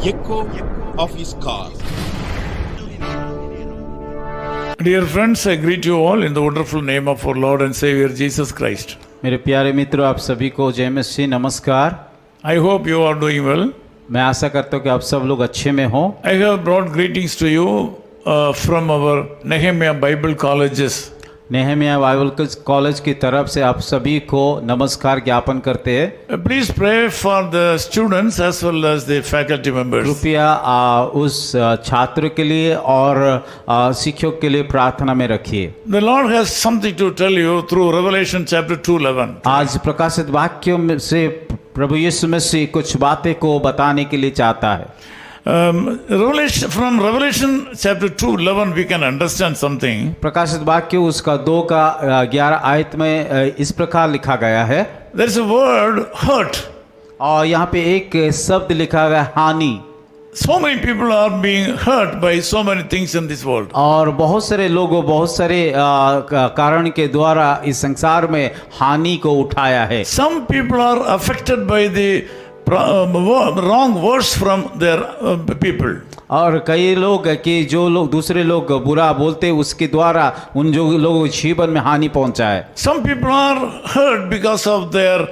echo of his call. Dear friends, I greet you all in the wonderful name of our Lord and Savior Jesus Christ. मेरे प्यारे मित्रों, आप सभी को जय मसीह नमस्कार। I hope you are doing well. मैं आशा करता हूँ कि आप सब लोग अच्छे में हो। I have brought greetings to you from our Nehemiah Bible colleges. Nehemiah Bible college की तरफ से आप सभी को नमस्कार ज्ञापन करते हैं। Please pray for the students as well as the faculty members. कृपया उस छात्र के लिए और शिक्षक के लिए प्रार्थना में रखिए। The Lord has something to tell you through Revelation chapter 2:11. आज प्रकाशित वाक्यों से प्रभु यीशु मसीह कुछ बातें को बताने के लिए चाहता है। From Revelation chapter 2:11 we can understand something. प्रकाशित वाक्य उसका 2 का 11 आयत में इस प्रकार लिखा गया है। There is a word hurt. और यहाँ पे एक शब्द लिखा गया हानि। So many people are being hurt by so many things in this world. और बहुत सारे लोगों बहुत सारे कारण के द्वारा इस संसार में हानि को उठाया है। Some people are affected by the wrong words from their people. और कई लोग कि जो लोग दूसरे लोग बुरा बोलते उसके द्वारा उन जो लोगों के जीवन में हानि पहुंचा है। Some people are hurt because of their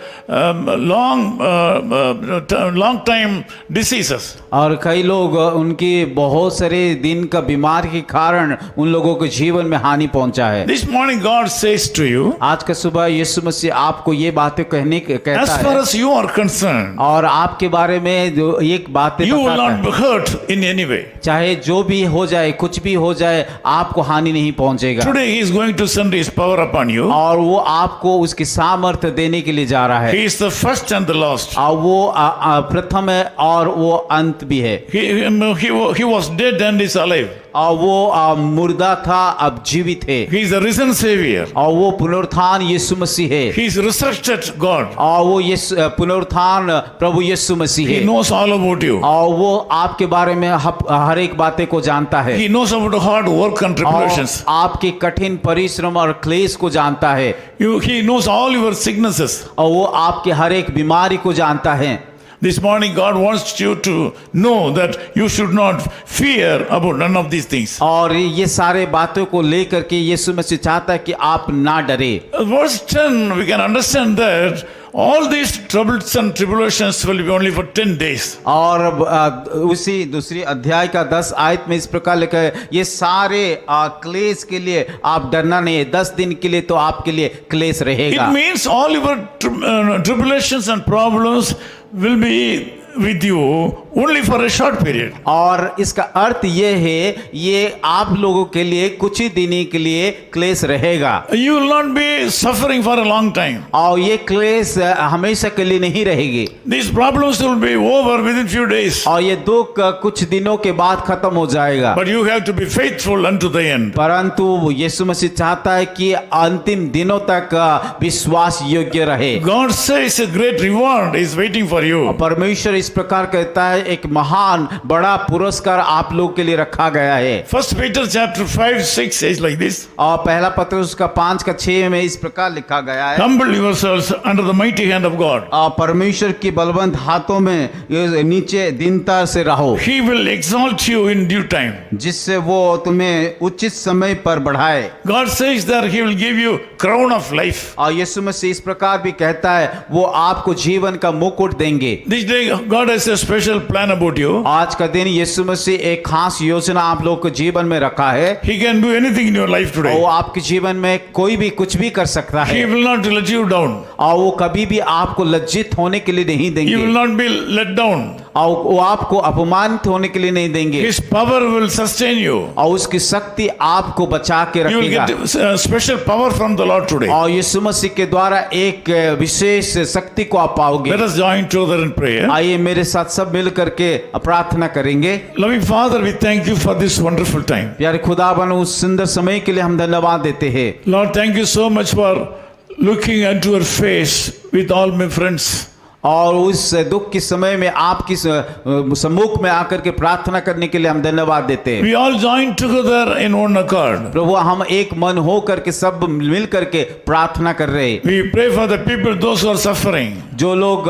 long time diseases. और कई लोग उनकी बहुत सारे दिन का बीमार के कारण उन लोगों के जीवन में हानि पहुंचा है। This morning God says to you, आज का सुबह यीशु मसीह आपको ये बातें कहता as far है as you are concerned, और आपके बारे में जो एक बातें you will बताता not है। be hurt in any way. चाहे जो भी हो जाए कुछ भी हो जाए आपको हानि नहीं पहुंचेगा। Today he is going to send his power upon you. और वो आपको उसकी सामर्थ्य देने के लिए जा रहा है। He is the first and the last. और वो प्रथम है और वो अंत भी है। He was dead and is alive. और वो मुर्दा था अब जीवित है। He is a risen savior. और वो पुनरुत्थान यीशु मसीह है। He is resurrected God. और वो पुनरुत्थान प्रभु यीशु मसीह He है। knows all about you. और वो आपके बारे में हर एक बातें को जानता है। He knows about hard work and tribulations. और आपके कठिन परिश्रम और क्लेश को जानता है। He knows all your sicknesses. और वो आपके हर एक बीमारी को जानता है। This morning God wants you to know that you should not fear about none of these things. और ये सारे बातों को लेकर के यीशु मसीह चाहता है कि आप ना डरे। Verse 10 we can understand that all these troubles and tribulations will be only for 10 days. और उसी दूसरी अध्याय का 10 आयत में इस प्रकार लिखा है, ये सारे क्लेश के लिए आप डरना नहीं है, 10 दिन के लिए तो आपके लिए क्लेश रहेगा। It means all your tribulations and problems will be with you only for a short period. और इसका अर्थ ये है ये आप लोगों के लिए कुछ ही दिन के लिए क्लेश रहेगा। You will not be suffering for a long time. और ये क्लेश हमेशा के लिए नहीं रहेगी। These problems will be over within few days. और ये दुख कुछ दिनों के बाद खत्म हो जाएगा। But you have to be faithful unto the end. परंतु यीशु मसीह चाहता है कि अंतिम दिनों तक विश्वास योग्य रहे। God says a great reward is waiting for you. परमेश्वर इस प्रकार कहता है एक महान बड़ा पुरस्कार आप लोग के लिए रखा गया है। First Peter chapter 5:6 says like this. और पहला पत्रुस का 5 का 6 में इस प्रकार लिखा गया है, Humble yourselves under the mighty hand of God. परमेश्वर की बलवंत हाथों में नीचे दीनता से रहो, He will exalt you in due time. जिससे वो तुम्हें उचित समय पर बढ़ाए। God says that He will give you crown of life. और यीशु मसीह इस प्रकार भी कहता है वो आपको जीवन का मुकुट देंगे। This day God has a special plan about you. आज का दिन यीशु मसीह एक खास योजना आप लोग के जीवन में रखा है। He can do anything in your life today. वो आपके जीवन में कोई भी कुछ भी कर सकता He है। will not let you down. और वो कभी भी आपको लज्जित होने के लिए नहीं He देंगे। will not be let down. और वो आपको अपमानित होने के लिए नहीं देंगे। His power will sustain you. और उसकी शक्ति आपको बचा के You will रखेगा। get special power from the Lord today. और यीशु मसीह के द्वारा एक विशेष शक्ति को आप पाओगे। Let us join together in prayer. आइए मेरे साथ सब मिल करके प्रार्थना करेंगे। Loving Father, we thank you for this wonderful time. प्यारे खुदावन उस सुंदर समय के लिए हम धन्यवाद देते हैं। Lord, thank you so much for looking into your face with all my friends. और उस दुख के समय में आपकी सम्मुख में आकर के प्रार्थना करने के लिए हम धन्यवाद देते हैं। We all join together in one accord. प्रभु हम एक मन हो करके सब मिल करके प्रार्थना कर रहे हैं। We pray for the people, those who are suffering. जो लोग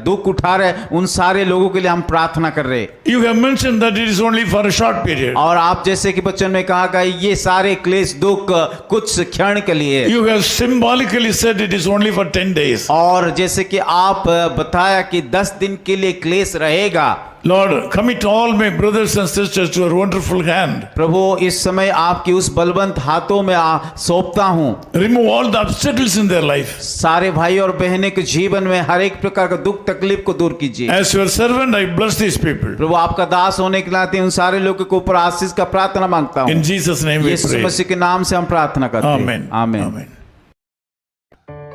दुख उठा रहे हैं उन सारे लोगों के लिए हम प्रार्थना कर रहे हैं। You have mentioned that it is only for a short period. और आप जैसे कि वचन में कहा गया ये सारे क्लेश दुख कुछ क्षण के लिए। You have symbolically said it is only for 10 days. और जैसे कि आप बताया कि 10 दिन के लिए क्लेश रहेगा। Lord, commit all my brothers and sisters to your wonderful hand. प्रभु इस समय आपकी उस बलवंत हाथों में सौंपता हूँ। Remove all the obstacles in their life. सारे भाई और बहनें के जीवन में हर एक प्रकार का दुख तकलीफ को दूर कीजिए। As your servant, I bless these people. प्रभु आपका दास होने के नाते उन सारे लोगों के ऊपर आशीष का प्रार्थना मांगता हूँ। In Jesus' name we Yeshu pray. मसीह के नाम से हम प्रार्थना करते हैं। Amen. आमीन। Amen.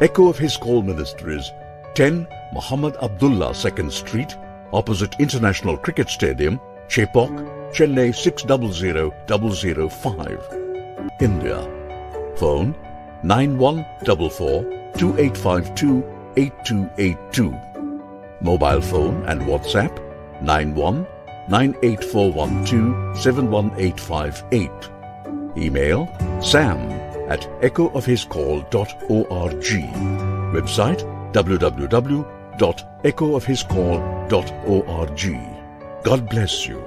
Echo of His Call Ministries, 10 Muhammad Abdullah 2nd Street, opposite International Cricket Stadium, Chepauk, Chennai 600005, India. Phone 9144-2852-8282. Mobile phone and WhatsApp 91-98412-71858. Email sam@echoofhiscall.org. Website www.echoofhiscall.org. God bless you.